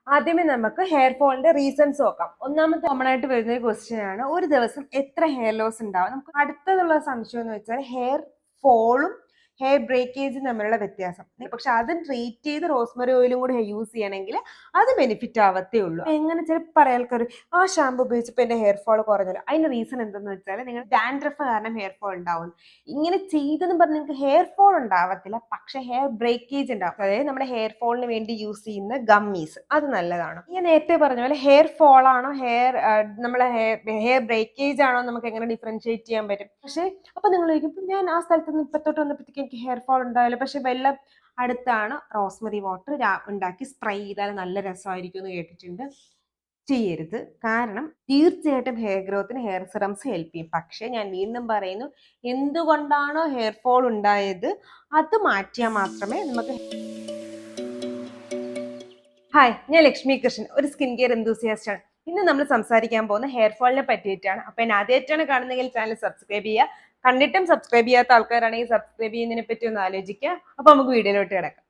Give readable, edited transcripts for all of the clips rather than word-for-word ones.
ആദ്യമേ നമുക്ക് hair ഫോളിന്റെ reasons നോക്കാം. ഒന്നാമത്തെ കോമൺ ആയിട്ട് വരുന്ന ഒരു ക്വസ്റ്റ്യൻ ആണ്, ഒരു ദിവസം എത്ര ഹെയർ ലോസ് ഉണ്ടാവും. നമുക്ക് അടുത്തതുള്ള സംശയം എന്ന് വെച്ചാൽ ഹെയർ ഫോളും ഹെയർ ബ്രേക്കേജും തമ്മിലുള്ള വ്യത്യാസം. പക്ഷെ അത് ട്രീറ്റ് ചെയ്ത് റോസ്മറി ഓയിലും കൂടി യൂസ് ചെയ്യണമെങ്കിൽ അത് ബെനിഫിറ്റ് ആവത്തേ ഉള്ളൂ. എങ്ങനെ ചിലപ്പോൾ പറയാൽക്കൊരു ആ ഷാമ്പു ഉപയോഗിച്ചപ്പോൾ എന്റെ ഹെയർ ഫോൾ കുറഞ്ഞല്ലോ. അതിന്റെ റീസൺ എന്തെന്ന് വെച്ചാൽ നിങ്ങൾ ഡാൻഡ്രഫ് കാരണം ഹെയർ ഫോൾ ഉണ്ടാവും. ഇങ്ങനെ ചെയ്തെന്ന് പറഞ്ഞ് നിങ്ങൾക്ക് ഹെയർ ഫോൾ ഉണ്ടാവത്തില്ല, പക്ഷെ ഹെയർ ബ്രേക്കേജ് ഉണ്ടാവും. അതായത് നമ്മുടെ ഹെയർ ഫോളിന് വേണ്ടി യൂസ് ചെയ്യുന്ന ഗമ്മീസ് അത് നല്ലതാണ്. ഞാൻ നേരത്തെ പറഞ്ഞ പോലെ ഹെയർ ഫോൾ ആണോ നമ്മളെ ഹെയർ ബ്രേക്കേജ് ആണോ നമുക്ക് എങ്ങനെ ഡിഫറൻഷിയേറ്റ് ചെയ്യാൻ പറ്റും. പക്ഷെ അപ്പൊ നിങ്ങൾ ചോദിക്കും, ഞാൻ ആ സ്ഥലത്ത് നിന്ന് ഇപ്പത്തോട്ട് വന്നപ്പോഴത്തേക്ക് എനിക്ക് ഹെയർ ഫോൾ ഉണ്ടാവില്ല, പക്ഷെ വെള്ളം അടുത്താണ് റോസ്മറി വാട്ടർ ഉണ്ടാക്കി സ്പ്രേ ചെയ്താൽ നല്ല രസമായിരിക്കും എന്ന് കേട്ടിട്ടുണ്ട്. ചെയ്യരുത്. കാരണം തീർച്ചയായിട്ടും ഹെയർ ഗ്രോത്തിന് ഹെയർ സിറംസ് ഹെൽപ്പ് ചെയ്യും. പക്ഷെ ഞാൻ വീണ്ടും പറയുന്നു, എന്തുകൊണ്ടാണോ ഹെയർ ഫോൾ ഉണ്ടായത് അത് മാറ്റിയാൽ മാത്രമേ നമുക്ക്. ഹായ്, ഞാൻ ലക്ഷ്മി കൃഷ്ണൻ, ഒരു സ്കിൻ കെയർ എന്തൂസിയാസ്റ്റ് ആണ്. ഇന്ന് നമ്മൾ സംസാരിക്കാൻ പോകുന്ന ഹെയർ ഫോളിനെ പറ്റിയിട്ടാണ്. അപ്പൊ എന്നെ ആദ്യമായിട്ടാണ് കാണുന്നതെങ്കിൽ ചാനൽ സബ്സ്ക്രൈബ് ചെയ്യുക. കണ്ടിട്ടും സബ്സ്ക്രൈബ് ചെയ്യാത്ത ആൾക്കാരാണെങ്കിൽ സബ്സ്ക്രൈബ് ചെയ്യുന്നതിനെ പറ്റി ഒന്ന് ആലോചിക്കുക. അപ്പൊ നമുക്ക് വീഡിയോയിലോട്ട് കിടക്കാം.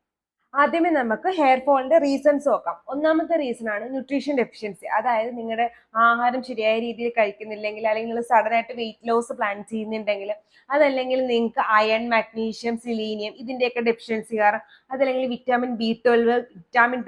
ആദ്യമേ നമുക്ക് ഹെയർ ഫോളിന്റെ റീസൺസ് നോക്കാം. ഒന്നാമത്തെ റീസൺ ആണ് ന്യൂട്രീഷൻ ഡെഫിഷ്യൻസി. അതായത് നിങ്ങളുടെ ആഹാരം ശരിയായ രീതിയിൽ കഴിക്കുന്നില്ലെങ്കിൽ, അല്ലെങ്കിൽ നിങ്ങൾ സഡൻ ആയിട്ട് വെയിറ്റ് ലോസ് പ്ലാൻ ചെയ്യുന്നുണ്ടെങ്കിൽ, അതല്ലെങ്കിൽ നിങ്ങൾക്ക് അയൺ, മാഗ്നീഷ്യം, സിലീനിയം ഇതിന്റെയൊക്കെ ഡെഫിഷ്യൻസി കാരണം, അതല്ലെങ്കിൽ vitamin B12, vitamin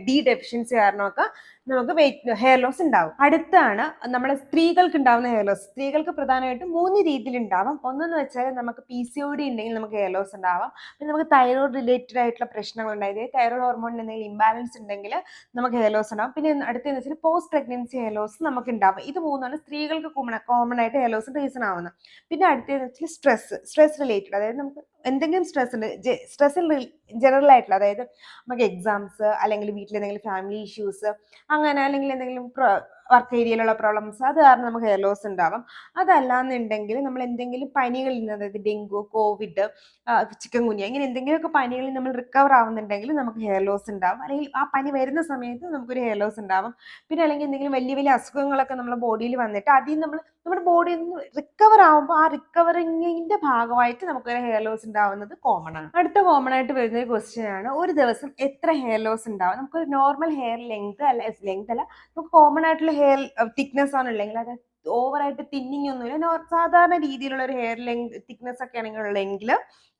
D deficiency കാരണമൊക്കെ നമുക്ക് ഹെയർ ലോസ് ഉണ്ടാവും. അടുത്താണ് നമ്മുടെ സ്ത്രീകൾക്ക് ഉണ്ടാവുന്ന ഹെയർ ലോസ്. സ്ത്രീകൾക്ക് പ്രധാനമായിട്ടും 3 രീതിയിൽ ഉണ്ടാവാം. ഒന്നെന്ന് വെച്ചാൽ നമുക്ക് PCOD ഉണ്ടെങ്കിൽ നമുക്ക് ഹെയർ ലോസ് ഉണ്ടാവാം. പിന്നെ നമുക്ക് തൈറോയ്ഡ് റിലേറ്റഡ് ആയിട്ടുള്ള പ്രശ്നങ്ങൾ ഉണ്ടായത്, തൈറോയ്ഡ് ഹോർമോണിന് എന്തെങ്കിലും ഇംബാലൻസ് ഉണ്ടെങ്കിൽ നമുക്ക് ഹെയർ ലോസ് ഉണ്ടാവും. പിന്നെ അടുത്തെന്ന് വെച്ചാൽ പോസ്റ്റ് പ്രഗ്നൻസി ഹെയർ ലോസ് നമുക്ക് ഉണ്ടാവും. ഇത് മൂന്നാണ് സ്ത്രീകൾക്ക് കോമൺ ആയിട്ട് ഹെയർ ലോസ് റീസൺ ആവുന്നത്. പിന്നെ അടുത്തതെന്ന് വെച്ചാൽ സ്ട്രെസ് റിലേറ്റഡ്, അതായത് നമുക്ക് എന്തെങ്കിലും സ്ട്രെസ് ഉണ്ട്, സ്ട്രെസ്സിൽ ജനറൽ ആയിട്ടുള്ള, അതായത് നമുക്ക് എക്സാംസ്, അല്ലെങ്കിൽ വീട്ടിൽ എന്തെങ്കിലും ഫാമിലി ഇഷ്യൂസ്, അങ്ങനെ അല്ലെങ്കിൽ എന്തെങ്കിലും വർക്ക് ഏരിയയിലുള്ള പ്രോബ്ലംസ്, അത് കാരണം നമുക്ക് ഹെയർ ലോസ് ഉണ്ടാവാം. അതല്ലാന്നുണ്ടെങ്കിൽ നമ്മൾ എന്തെങ്കിലും പനികളിൽ നിന്ന്, അതായത് ഡെങ്കു, കോവിഡ്, ചിക്കൻ ഗുനിയ, ഇങ്ങനെ എന്തെങ്കിലുമൊക്കെ പനികളിൽ നമ്മൾ റിക്കവർ ആവുന്നുണ്ടെങ്കിൽ നമുക്ക് ഹെയർ ലോസ് ഉണ്ടാവും. അല്ലെങ്കിൽ ആ പനി വരുന്ന സമയത്ത് നമുക്കൊരു ഹെയർ ലോസ് ഉണ്ടാവും. പിന്നെ അല്ലെങ്കിൽ എന്തെങ്കിലും വലിയ വലിയ അസുഖങ്ങളൊക്കെ നമ്മുടെ ബോഡിയിൽ വന്നിട്ട് അതിൽ നമ്മുടെ ബോഡിയിൽ നിന്ന് റിക്കവർ ആവുമ്പോൾ ആ റിക്കവറിങ്ങിന്റെ ഭാഗമായിട്ട് നമുക്കൊരു ഹെയർ ലോസ് ഉണ്ടാവുന്നത് കോമൺ ആണ്. അടുത്ത കോമൺ ആയിട്ട് വരുന്ന ഒരു ക്വസ്റ്റ്യൻ ആണ്, ഒരു ദിവസം എത്ര ഹെയർ ലോസ് ഉണ്ടാവും. നമുക്കൊരു നോർമൽ ഹെയർ ലെങ്ത് അല്ല, നമുക്ക് കോമൺ ആയിട്ടുള്ള ഹെയർ തിക്നെസ് ആണ് ഉള്ളെങ്കിൽ, അത് ഓവറായിട്ട് തിന്നിങ് ഒന്നുമില്ല, സാധാരണ രീതിയിലുള്ള ഒരു ഹെയർ ലെങ്ത് തിക്നെസ് ഒക്കെ ആണെങ്കിൽ ഉള്ളെങ്കിൽ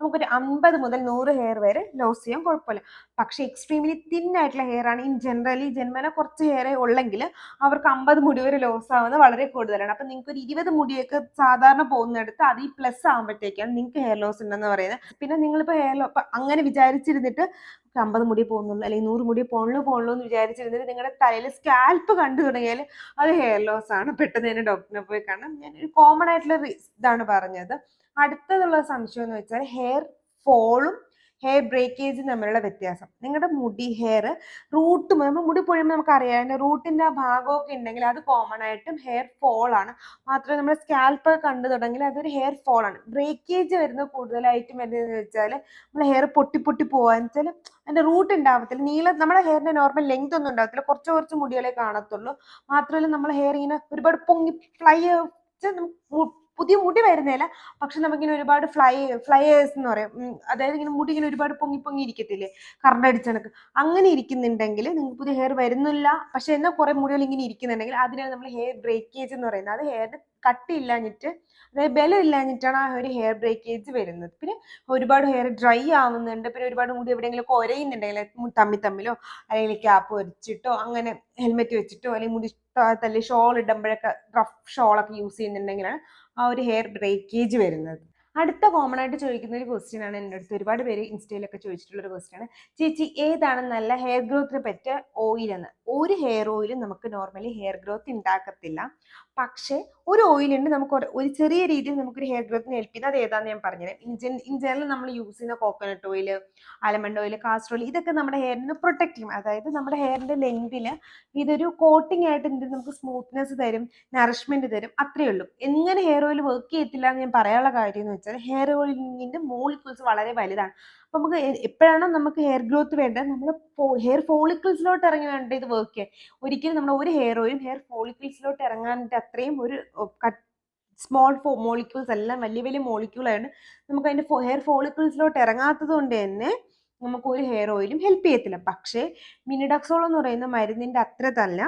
നമുക്കൊരു 50 മുതൽ 100 ഹെയർ വരെ ലോസ് ചെയ്യാൻ കുഴപ്പമില്ല. പക്ഷെ എക്സ്ട്രീംലി തിൻ ആയിട്ടുള്ള ഹെയർ ആണ്, ജന്മന കുറച്ച് ഹെയറേ ഉള്ളെങ്കിൽ അവർക്ക് 50 മുടി വരെ ലോസ് ആവുന്നത് വളരെ കൂടുതലാണ്. അപ്പൊ നിങ്ങൾക്ക് ഒരു 20 മുടിയൊക്കെ സാധാരണ പോകുന്നിടത്ത് അത് ഈ പ്ലസ് ആകുമ്പോഴത്തേക്കാണ് നിങ്ങൾക്ക് ഹെയർ ലോസ് ഉണ്ടെന്ന് പറയുന്നത്. പിന്നെ നിങ്ങളിപ്പോ അങ്ങനെ വിചാരിച്ചിരുന്നിട്ട് 50 മുടി പോകുന്നുള്ളൂ, അല്ലെങ്കിൽ 100 മുടി പോണുള്ളൂ എന്ന് വിചാരിച്ചിരുന്നിട്ട് നിങ്ങളുടെ തലയിൽ സ്കാൽപ്പ് കണ്ടു തുടങ്ങിയാൽ അത് ഹെയർ ലോസ് ആണ്. പെട്ടെന്ന് തന്നെ ഡോക്ടറിനെ പോയി കാണാം. ഞാൻ ഒരു കോമൺ ആയിട്ടുള്ള ഇതാണ് പറഞ്ഞത്. അടുത്തതുള്ള സംശയം എന്ന് വെച്ചാൽ ഹെയർ ഫോളും ഹെയർ ബ്രേക്കേജും തമ്മിലുള്ള വ്യത്യാസം. നിങ്ങളുടെ ഹെയർ റൂട്ട്, നമ്മൾ മുടി പൊഴിയുമ്പോൾ നമുക്ക് അറിയാം റൂട്ടിന്റെ ആ ഭാഗമൊക്കെ ഉണ്ടെങ്കിൽ അത് കോമൺ ആയിട്ടും ഹെയർ ഫോൾ ആണ്. മാത്രമേ നമ്മുടെ സ്കാൽപ്പ് കണ്ടു തുടങ്ങിയാൽ അതൊരു ഹെയർ ഫോൾ ആണ്. ബ്രേക്കേജ് വരുന്നത് കൂടുതലായിട്ടും വരുന്നതെന്ന് വെച്ചാൽ നമ്മൾ ഹെയർ പൊട്ടി പോകാന്ന് വെച്ചാൽ അതിന്റെ റൂട്ട് ഉണ്ടാവത്തില്ല, നമ്മുടെ ഹെയറിന്റെ നോർമൽ ലെങ്ത് ഒന്നും ഉണ്ടാവത്തില്ല, കുറച്ച് മുടികളെ കാണത്തുള്ളൂ. മാത്രമല്ല നമ്മുടെ ഹെയർ ഇങ്ങനെ ഒരുപാട് പൊങ്ങി പുതിയ മുടി വരുന്നില്ല, പക്ഷെ നമുക്കിങ്ങനെ ഒരുപാട് ഫ്ലയേഴ്സ് എന്ന് പറയും. അതായത് ഇങ്ങനെ മുടി ഇങ്ങനെ ഒരുപാട് പൊങ്ങി ഇരിക്കത്തില്ലേ, കറണ്ട് അടിച്ചണക്ക്, അങ്ങനെ ഇരിക്കുന്നുണ്ടെങ്കിൽ നിങ്ങൾക്ക് പുതിയ ഹെയർ വരുന്നില്ല, പക്ഷെ എന്നാൽ കുറെ മുടികൾ ഇങ്ങനെ ഇരിക്കുന്നുണ്ടെങ്കിൽ അതിനാണ് നമ്മൾ ഹെയർ ബ്രേക്കേജ് എന്ന് പറയുന്നത്. അത് ഹെയറിന് കട്ടിയില്ലാഞ്ഞിട്ട്, അതായത് ബലം ഇല്ലാഞ്ഞിട്ടാണ് ആ ഒരു ഹെയർ ബ്രേക്കേജ് വരുന്നത്. പിന്നെ ഒരുപാട് ഹെയർ ഡ്രൈ ആവുന്നുണ്ട്, പിന്നെ ഒരുപാട് മുടി എവിടെയെങ്കിലും ഒരയുന്നുണ്ടെങ്കിൽ തമ്മിലോ, അല്ലെങ്കിൽ ക്യാപ്പ് വെച്ചിട്ടോ, അങ്ങനെ ഹെൽമെറ്റ് വെച്ചിട്ടോ, അല്ലെങ്കിൽ മുടി തല്ലി ഷോൾ ഇടുമ്പോഴൊക്കെ റഫ് ഷോളൊക്കെ യൂസ് ചെയ്യുന്നുണ്ടെങ്കിലാണ് ആ ഒരു ഹെയർ ബ്രേക്കേജ് വരുന്നത്. അടുത്ത കോമൺ ആയിട്ട് ചോദിക്കുന്ന ഒരു ക്വസ്റ്റ്യൻ ആണ്, എൻ്റെ അടുത്ത് ഒരുപാട് പേര് ഇൻസ്റ്റയിലൊക്കെ ചോദിച്ചിട്ടുള്ള ഒരു ക്വസ്റ്റ്യൻ ആണ്, ചേച്ചി ഏതാണ് നല്ല ഹെയർ ഗ്രോത്തിന് പറ്റിയ ഓയിൽ എന്ന്. ഒരു ഹെയർ ഓയിലും നമുക്ക് നോർമലി ഹെയർ ഗ്രോത്ത് ഉണ്ടാക്കത്തില്ല, പക്ഷെ ഒരു ഓയിലുണ്ട് നമുക്ക് ഒരു ചെറിയ രീതിയിൽ നമുക്കൊരു ഹെയർ ഗ്രോത്തിന് ഹെൽപ്പ് ചെയ്യുന്നത്. അത് ഏതാണെന്ന് ഞാൻ പറഞ്ഞുതരാം. ഇൻ ജനറൽ നമ്മൾ യൂസ് ചെയ്യുന്ന coconut oil, almond oil, castor oil, ഇതൊക്കെ നമ്മുടെ ഹെയറിനെ പ്രൊട്ടക്ട് ചെയ്യും. അതായത് നമ്മുടെ ഹെയറിന്റെ ലെങ്തിൽ ഇതൊരു കോട്ടിംഗ് ആയിട്ട് നമുക്ക് സ്മൂത്ത്നെസ് തരും, നറിഷ്മെന്റ് തരും, അത്രയേ ഉള്ളൂ. എങ്ങനെ ഹെയർ ഓയിൽ വർക്ക് ചെയ്യത്തില്ല എന്ന് ഞാൻ പറയാനുള്ള കാര്യം എന്ന് വെച്ചാൽ ഹെയർ ഓയിലിന്റെ മോളിക്യൂൾസ് വളരെ വലുതാണ്. അപ്പൊ നമുക്ക് എപ്പോഴാണോ നമുക്ക് ഹെയർ ഗ്രോത്ത് വേണ്ടത്, നമ്മൾ ഹെയർ ഫോളിക്കിൾസിലോട്ട് ഇറങ്ങി വേണ്ട ഇത് വർക്ക് ചെയ്യാൻ. ഒരിക്കലും നമ്മൾ ഒരു ഹെയർ ഓയിലും ഹെയർ ഫോളിക്കിൾസിലോട്ട് ഇറങ്ങാനായിട്ട് അത്രയും ഒരു സ്മോൾ മോളിക്യൂൾസ് എല്ലാം വലിയ വലിയ മോളിക്യൂളാണ്. നമുക്ക് അതിന്റെ ഹെയർ ഫോളിക്കിൾസിലോട്ട് ഇറങ്ങാത്തത് കൊണ്ട് തന്നെ നമുക്ക് ഒരു ഹെയർ ഓയിലും ഹെൽപ്പ് ചെയ്യത്തില്ല. പക്ഷേ മിനിഡക്സോൾ എന്ന് പറയുന്ന മരുന്നിന്റെ അത്ര തന്നെ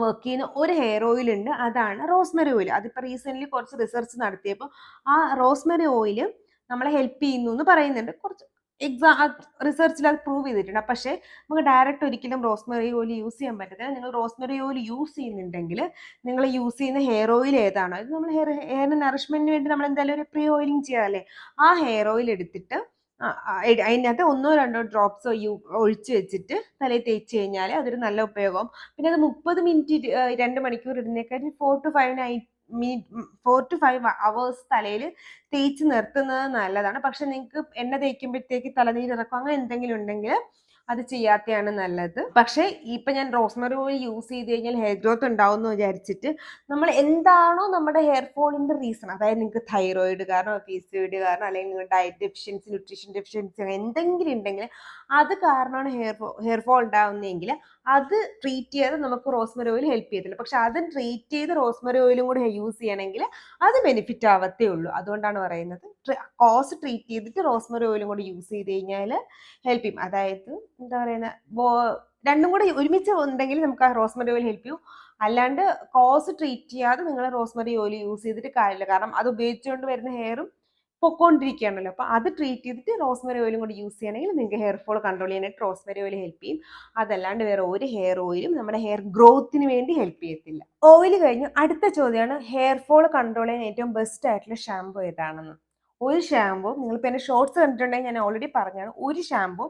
വർക്ക് ചെയ്യുന്ന ഒരു ഹെയർ ഓയിൽ ഉണ്ട്, അതാണ് റോസ്മെറി ഓയിൽ. അതിപ്പോൾ റീസെൻ്റ്ലി കുറച്ച് റിസർച്ച് നടത്തിയപ്പോൾ ആ റോസ്മെറി ഓയിൽ നമ്മളെ ഹെൽപ്പ് ചെയ്യുന്നു എന്ന് പറയുന്നുണ്ട്. കുറച്ച് റിസർച്ചിൽ അത് പ്രൂവ് ചെയ്തിട്ടുണ്ട്. പക്ഷേ നമുക്ക് ഡയറക്റ്റ് ഒരിക്കലും റോസ്മെറി ഓയിൽ യൂസ് ചെയ്യാൻ പറ്റത്തില്ല. നിങ്ങൾ റോസ്മെറി ഓയിൽ യൂസ് ചെയ്യുന്നുണ്ടെങ്കിൽ നിങ്ങൾ യൂസ് ചെയ്യുന്ന ഹെയർ ഓയിൽ ഏതാണോ, ഇത് നമ്മൾ ഹെയറിന് നറിഷ്മെന്റിന് വേണ്ടി നമ്മൾ എന്തായാലും ഒരു പ്രീ ഓയിലിംഗ് ചെയ്യാമല്ലേ, ആ ഹെയർ ഓയിൽ എടുത്തിട്ട് അതിനകത്ത് 1-2 ഡ്രോപ്സ് ഒഴിച്ച് വെച്ചിട്ട് തലയിൽ തേച്ച് കഴിഞ്ഞാൽ അതൊരു നല്ല ഉപയോഗം. പിന്നെ അത് 30 മിനിറ്റ് 2 മണിക്കൂർ ഇടുന്നേക്കാൾ 4 to 5 hours തലയിൽ തേച്ച് നിർത്തുന്നത് നല്ലതാണ്. പക്ഷെ നിങ്ങൾക്ക് എണ്ണ തേക്കുമ്പോഴത്തേക്ക് തലനീരിറക്കം അങ്ങനെ എന്തെങ്കിലും ഉണ്ടെങ്കിൽ അത് ചെയ്യാത്തതാണ് നല്ലത്. പക്ഷേ ഇപ്പൊ ഞാൻ റോസ്മെറി ഓയിൽ യൂസ് ചെയ്ത് കഴിഞ്ഞാൽ ഹെയർ ഗ്രോത്ത് ഉണ്ടാവും എന്ന് വിചാരിച്ചിട്ട് നമ്മൾ എന്താണോ നമ്മുടെ ഹെയർ ഫോളിന്റെ റീസൺ, അതായത് നിങ്ങൾക്ക് തൈറോയിഡ് കാരണം, PCOD കാരണം, അല്ലെങ്കിൽ നിങ്ങൾ ഡയറ്റ് ഡെഫിഷ്യൻസി, ന്യൂട്രീഷൻ ഡെഫിഷ്യൻസി അങ്ങനെ എന്തെങ്കിലും ഉണ്ടെങ്കിൽ അത് കാരണമാണ് ഹെയർ ഫോൾ ഉണ്ടാവുന്നതെങ്കിൽ അത് ട്രീറ്റ് ചെയ്ത് നമുക്ക് റോസ്മെറി ഓയിൽ ഹെൽപ്പ് ചെയ്യത്തില്ല. പക്ഷെ അത് ട്രീറ്റ് ചെയ്ത് റോസ്മെറി ഓയിലും കൂടി യൂസ് ചെയ്യണമെങ്കിൽ അത് ബെനിഫിറ്റ് ആവത്തേ ഉള്ളൂ. അതുകൊണ്ടാണ് പറയുന്നത് കോസ് ട്രീറ്റ് ചെയ്തിട്ട് റോസ്മെറി ഓയിലും കൂടി യൂസ് ചെയ്ത് കഴിഞ്ഞാൽ ഹെൽപ്പ് ചെയ്യും. അതായത് എന്താ പറയുന്നത്, രണ്ടും കൂടെ ഒരുമിച്ച് ഉണ്ടെങ്കിൽ നമുക്ക് ആ റോസ്മെറി ഓയിൽ ഹെൽപ്പ് ചെയ്യും. അല്ലാണ്ട് കോസ് ട്രീറ്റ് ചെയ്യാതെ നിങ്ങൾ റോസ്മെറി ഓയിൽ യൂസ് ചെയ്തിട്ട് കാര്യമില്ല. കാരണം അത് ഉപയോഗിച്ചുകൊണ്ട് വരുന്ന ഹെയറും പൊക്കോണ്ടിരിക്കുകയാണല്ലോ. അപ്പോൾ അത് ട്രീറ്റ് ചെയ്തിട്ട് റോസ്മെറി ഓയിലും കൂടി യൂസ് ചെയ്യണമെങ്കിൽ നിങ്ങൾക്ക് ഹെയർ ഫോൾ കൺട്രോൾ ചെയ്യാനായിട്ട് റോസ്മെറി ഓയിൽ ഹെൽപ്പ് ചെയ്യും. അതല്ലാണ്ട് വേറെ ഒരു ഹെയർ ഓയിലും നമ്മുടെ ഹെയർ ഗ്രോത്തിന് വേണ്ടി ഹെൽപ്പ് ചെയ്യത്തില്ല. ഓയിൽ കഴിഞ്ഞ് അടുത്ത ചോദ്യമാണ് ഹെയർ ഫോൾ കൺട്രോൾ ചെയ്യാൻ ഏറ്റവും ബെസ്റ്റ് ആയിട്ടുള്ള ഷാമ്പു ഏതാണെന്ന്. ഒരു ഷാമ്പു, നിങ്ങളിപ്പോൾ എൻ്റെ ഷോർട്സ് കണ്ടിട്ടുണ്ടെങ്കിൽ ഞാൻ ഓൾറെഡി പറഞ്ഞാണ്, ഒരു ഷാമ്പു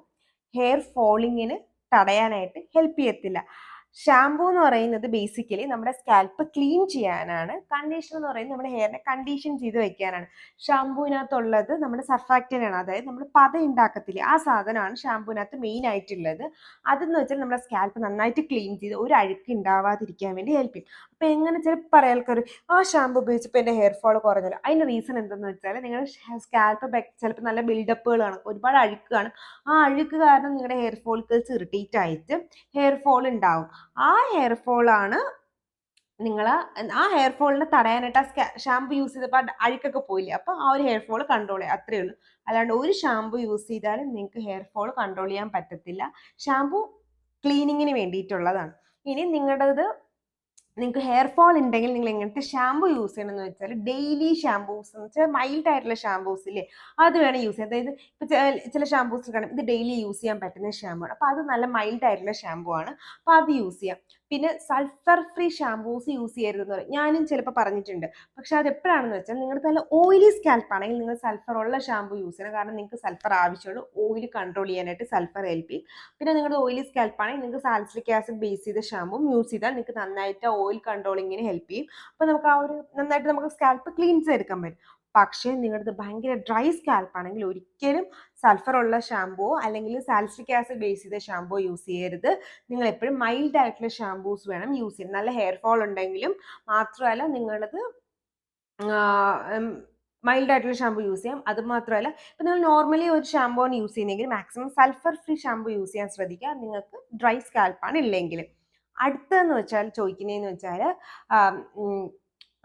ഹെയർ ഫോളിങ്ങിന് തടയാനായിട്ട് ഹെൽപ്പ് ചെയ്യത്തില്ല. ഷാമ്പൂ എന്ന് പറയുന്നത് ബേസിക്കലി നമ്മുടെ സ്കാൽപ്പ് ക്ലീൻ ചെയ്യാനാണ്. കണ്ടീഷണർ എന്ന് പറയുന്നത് നമ്മുടെ ഹെയറിനെ കണ്ടീഷൻ ചെയ്ത് വെക്കാനാണ്. ഷാമ്പൂവിനകത്തുള്ളത് നമ്മുടെ സർഫാക്റ്റനാണ്, അതായത് നമ്മൾ പത ഉണ്ടാക്കത്തില്ലേ ആ സാധനമാണ് ഷാമ്പൂവിനകത്ത് മെയിൻ ആയിട്ടുള്ളത്. അതെന്ന് വെച്ചാൽ നമ്മുടെ സ്കാൽപ്പ് നന്നായിട്ട് ക്ലീൻ ചെയ്ത് ഒരു അഴുക്ക് ഉണ്ടാവാതിരിക്കാൻ വേണ്ടി ഹെൽപ്പ് ചെയ്യും. അപ്പോൾ എങ്ങനെ ചിലപ്പോൾ പറയാം ആൾക്കാർ, ആ ഷാമ്പു ഉപയോഗിച്ചപ്പോൾ എൻ്റെ ഹെയർ ഫോൾ കുറഞ്ഞല്ലോ. അതിൻ്റെ റീസൺ എന്തെന്ന് വെച്ചാൽ നിങ്ങളുടെ സ്കാൽപ്പ് ചിലപ്പോൾ നല്ല ബിൽഡപ്പുകൾ കാണും, ഒരുപാട് അഴുക്ക് കാണും. ആ അഴുക്ക് കാരണം നിങ്ങളുടെ ഹെയർ ഫോളിക്കിൾസ് ഇറിറ്റേറ്റ് ആയിട്ട് ഹെയർ ഫോൾ ഉണ്ടാവും. ആ ഹെയർ ഫോളാണ് നിങ്ങൾ ആ ഹെയർ ഫോളിനെ തടയാനായിട്ട് ആ ഷാമ്പു യൂസ് ചെയ്തപ്പോൾ അഴുക്കൊക്കെ പോയില്ലേ, അപ്പോൾ ആ ഒരു ഹെയർ ഫോൾ കൺട്രോൾ ചെയ്യുക, അത്രയേ ഉള്ളൂ. അല്ലാണ്ട് ഒരു ഷാമ്പു യൂസ് ചെയ്താലും നിങ്ങൾക്ക് ഹെയർ ഫോൾ കൺട്രോൾ ചെയ്യാൻ പറ്റത്തില്ല. ഷാമ്പു ക്ലീനിങ്ങിന് വേണ്ടിയിട്ടുള്ളതാണ്. ഇനി നിങ്ങൾക്ക് ഹെയർ ഫോൾ ഉണ്ടെങ്കിൽ നിങ്ങൾ എങ്ങനത്തെ ഷാമ്പു യൂസ് ചെയ്യണമെന്ന് വെച്ചാൽ ഡെയിലി ഷാമ്പൂസ് എന്ന് വെച്ചാൽ മൈൽഡ് ആയിട്ടുള്ള ഷാമ്പൂസ് ഇല്ലേ, അത് വേണം യൂസ് ചെയ്യാൻ. അതായത് ഇപ്പോൾ ചില ഷാമ്പൂസ് കാണും ഇത് ഡെയിലി യൂസ് ചെയ്യാൻ പറ്റുന്ന ഷാമ്പു ആണ്, അപ്പോൾ അത് നല്ല മൈൽഡ് ആയിട്ടുള്ള ഷാമ്പു ആണ്, അപ്പോൾ അത് യൂസ് ചെയ്യാം. പിന്നെ സൾഫർ ഫ്രീ ഷാമ്പൂസ് യൂസ് ചെയ്യരുതെന്ന് പറയും, ഞാനും ചിലപ്പോൾ പറഞ്ഞിട്ടുണ്ട്. പക്ഷെ അത് എപ്പോഴാണെന്ന് വെച്ചാൽ നിങ്ങളുടെ നല്ല ഓയിലി സ്കാൽപ്പ് ആണെങ്കിൽ നിങ്ങൾ സൾഫർ ഉള്ള ഷാമ്പു യൂസ് ചെയ്യണം. കാരണം നിങ്ങൾക്ക് സൾഫർ ആവശ്യമുള്ളൂ, ഓയിൽ കൺട്രോൾ ചെയ്യാനായിട്ട് സൾഫർ ഹെൽപ്പ് ചെയ്യും. പിന്നെ നിങ്ങളുടെ ഓയിലി സ്കാൽപ്പ് ആണെങ്കിൽ നിങ്ങൾക്ക് സാലിസിലിക് ആസിഡ് ബേസ് ചെയ്ത ഷാമ്പും യൂസ് ചെയ്താൽ നിങ്ങൾക്ക് നന്നായിട്ട് ഓയിൽ കൺട്രോളിങ്ങിന് ഹെൽപ്പ് ചെയ്യും. അപ്പോൾ നമുക്ക് ആ ഒരു നന്നായിട്ട് നമുക്ക് സ്കാൽപ്പ് ക്ലീൻ ചെയ്തെടുക്കാൻ പറ്റും. പക്ഷേ നിങ്ങളുടെ ഭയങ്കര ഡ്രൈ സ്കാൽപ്പ് ആണെങ്കിൽ ഒരിക്കലും സൾഫർ ഉള്ള ഷാമ്പുവോ അല്ലെങ്കിൽ സാലിസിലിക് ആസിഡ് ബേസ് ചെയ്ത ഷാമ്പുവോ യൂസ് ചെയ്യരുത്. നിങ്ങൾ എപ്പോഴും മൈൽഡ് ആയിട്ടുള്ള ഷാമ്പൂസ് വേണം യൂസ് ചെയ്യാൻ. നല്ല ഹെയർ ഫോൾ ഉണ്ടെങ്കിലും മാത്രമല്ല നിങ്ങളത് മൈൽഡ് ആയിട്ടുള്ള ഷാമ്പു യൂസ് ചെയ്യാം. അത് മാത്രമല്ല ഇപ്പം നിങ്ങൾ നോർമലി ഒരു ഷാമ്പു ആണ് യൂസ് ചെയ്യുന്നതെങ്കിൽ maximum sulphur free shampoo use ചെയ്യാൻ ശ്രദ്ധിക്കുക, നിങ്ങൾക്ക് ഡ്രൈ സ്കാൽപ്പാണ് ഇല്ലെങ്കിൽ. അടുത്തതെന്ന് വെച്ചാൽ ചോദിക്കുന്നതെന്ന് വെച്ചാൽ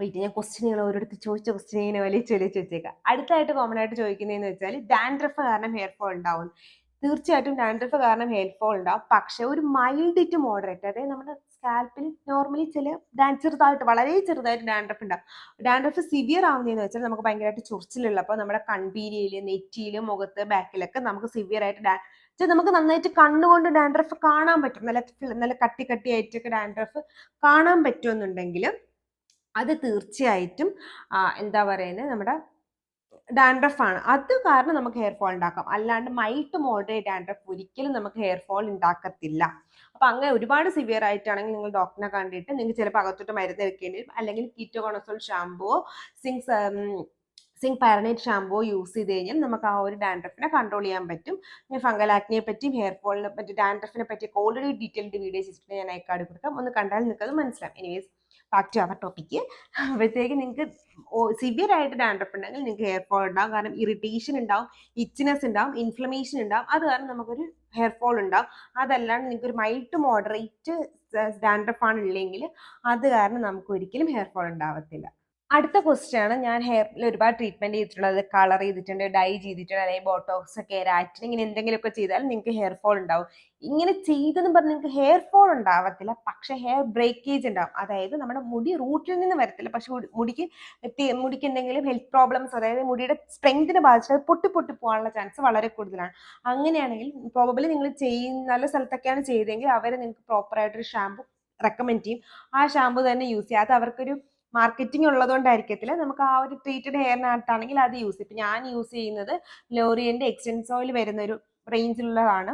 വെയിറ്റ്, ഞാൻ ക്വസ്റ്റ്യനുകൾ ഓരോരുത്തർ ചോദിച്ച ക്വസ്റ്റ്യൻ വലിയ വെച്ചേക്കാം. അടുത്തായിട്ട് കോമൺ ആയിട്ട് ചോദിക്കുന്നതെന്ന് വെച്ചാൽ ഡാൻഡ്രഫ് കാരണം ഹെയർ ഫോൾ ഉണ്ടാവും. തീർച്ചയായിട്ടും ഡാൻഡ്രഫ് കാരണം ഹെയർ ഫോൾ ഉണ്ടാവും, പക്ഷെ ഒരു മൈൽഡ് ടു മോഡറേറ്റ്, അതായത് നമ്മുടെ സ്കാൽപ്പിൽ നോർമലി ചെറുതായിട്ട് വളരെ ചെറുതായിട്ട് ഡാൻഡ്രഫ് ഉണ്ടാവും. ഡാൻഡ്രഫ് സിവിയർ ആവുന്നതെന്ന് വെച്ചാൽ നമുക്ക് ഭയങ്കരമായിട്ട് ചൊറിച്ചിലുള്ളപ്പോൾ നമ്മുടെ കൺപീലിയിൽ, നെറ്റിയിൽ, മുഖത്ത്, ബാക്കിലൊക്കെ നമുക്ക് സിവിയർ ആയിട്ട് നമുക്ക് നന്നായിട്ട് കണ്ണുകൊണ്ട് ഡാൻഡ്രഫ് കാണാൻ പറ്റും. നല്ല കട്ടിയായിട്ടൊക്കെ ഡാൻഡ്രഫ് കാണാൻ പറ്റുമെന്നുണ്ടെങ്കിൽ അത് തീർച്ചയായിട്ടും എന്താ പറയുന്നത് നമ്മുടെ ഡാൻഡ്രഫ് ആണ്. അത് കാരണം നമുക്ക് ഹെയർ ഫോൾ ഉണ്ടാക്കാം. അല്ലാണ്ട് മൈൽഡ് ടു മോഡറേറ്റ് ഡാൻഡ്രഫ് ഒരിക്കലും നമുക്ക് ഹെയർ ഫോൾ ഉണ്ടാക്കത്തില്ല. അപ്പൊ അങ്ങനെ ഒരുപാട് സിവിയർ ആയിട്ടാണെങ്കിൽ നിങ്ങൾ ഡോക്ടറിനെ കണ്ടിട്ട് നിങ്ങൾക്ക് ചിലപ്പോൾ അകത്തോട്ട് മരുന്ന് എടുക്കേണ്ടി വരും. അല്ലെങ്കിൽ കീറ്റോകോണസോൾ ഷാമ്പുവോ സിങ്ക് പാരനൈറ്റ് ഷാമ്പുവോ യൂസ് ചെയ്ത് കഴിഞ്ഞാൽ നമുക്ക് ആ ഒരു ഡാൻഡ്രഫിനെ കൺട്രോൾ ചെയ്യാൻ പറ്റും. ഞാൻ ഫംഗൽ ആക്നിയെ പറ്റിയും ഹെയർ ഫോളിനെ പറ്റി ഡാൻഡ്രഫിനെ പറ്റിയൊക്കെ ഓൾറെഡി ഡീറ്റെയിൽഡ് വീഡിയോസ് വെച്ചിട്ട് ഞാൻ അയക്കാട് കൊടുക്കാം, ഒന്ന് കണ്ടാൽ നിങ്ങൾക്ക് അത് മനസ്സിലാവും. Anyways back to our topic. അപ്പോഴത്തേക്ക് നിങ്ങൾക്ക് സിവിയർ ആയിട്ട് ഡാൻഡ്രഫ് ഉണ്ടെങ്കിൽ നിങ്ങൾക്ക് ഹെയർ ഫോൾ ഉണ്ടാവും. കാരണം ഇറിറ്റേഷൻ ഉണ്ടാവും, ഇച്ചിനെസ് ഉണ്ടാവും, ഇൻഫ്ലമേഷൻ ഉണ്ടാവും, അത് കാരണം നമുക്കൊരു ഹെയർ ഫോൾ ഉണ്ടാവും. അതല്ലാണ്ട് നിങ്ങൾക്ക് ഒരു മൈൽഡ് ടു മോഡറേറ്റ് ഡാൻഡ്രഫ് ആണ് ഉള്ളെങ്കിൽ അത് കാരണം നമുക്ക് ഒരിക്കലും ഹെയർ ഫോൾ ഉണ്ടാവത്തില്ല. അടുത്ത ക്വസ്റ്റ്യൻ ആണ്, ഞാൻ ഹെയറിൽ ഒരുപാട് ട്രീറ്റ്മെന്റ് ചെയ്തിട്ടുള്ളത്, കളർ ചെയ്തിട്ടുണ്ട്, ഡൈ ചെയ്തിട്ടുണ്ട്, അല്ലെങ്കിൽ ബോട്ടോക്സ്, കെരാറ്റിൻ, ഇങ്ങനെ എന്തെങ്കിലുമൊക്കെ ചെയ്താൽ നിങ്ങൾക്ക് ഹെയർ ഫോൾ ഉണ്ടാവും. ഇങ്ങനെ ചെയ്തെന്ന് പറഞ്ഞ് നിങ്ങൾക്ക് ഹെയർ ഫോൾ ഉണ്ടാവത്തില്ല, പക്ഷെ ഹെയർ ബ്രേക്കേജ് ഉണ്ടാവും. അതായത് നമ്മുടെ മുടി റൂട്ടിൽ നിന്ന് വരത്തില്ല, പക്ഷെ മുടിക്ക് എന്തെങ്കിലും ഹെൽത്ത് പ്രോബ്ലംസ്, അതായത് മുടിയുടെ സ്ട്രെങ്തിനെ ബാധിച്ചത് പൊട്ടി പൊട്ടി പോകാനുള്ള ചാൻസ് വളരെ കൂടുതലാണ്. അങ്ങനെയാണെങ്കിൽ പ്രോബബിലി നിങ്ങൾ നല്ല സ്ഥലത്തൊക്കെയാണ് ചെയ്തതെങ്കിൽ അവർ നിങ്ങൾക്ക് പ്രോപ്പറായിട്ടൊരു ഷാമ്പു റെക്കമെൻഡ് ചെയ്യും. ആ ഷാമ്പു തന്നെ യൂസ് ചെയ്യുക. അത് അവർക്കൊരു മാർക്കറ്റിംഗ് ഉള്ളതുകൊണ്ടായിരിക്കത്തില്ല, നമുക്ക് ആ ഒരു ട്രീറ്റഡ് ഹെയറിനകത്താണെങ്കിൽ അത് യൂസ് ചെയ്യും. ഇപ്പം ഞാൻ യൂസ് ചെയ്യുന്നത് ലോറിയൻ്റെ എക്സ്റ്റൻസ് ഓയിൽ വരുന്ന ഒരു റേഞ്ചിലുള്ളതാണ്.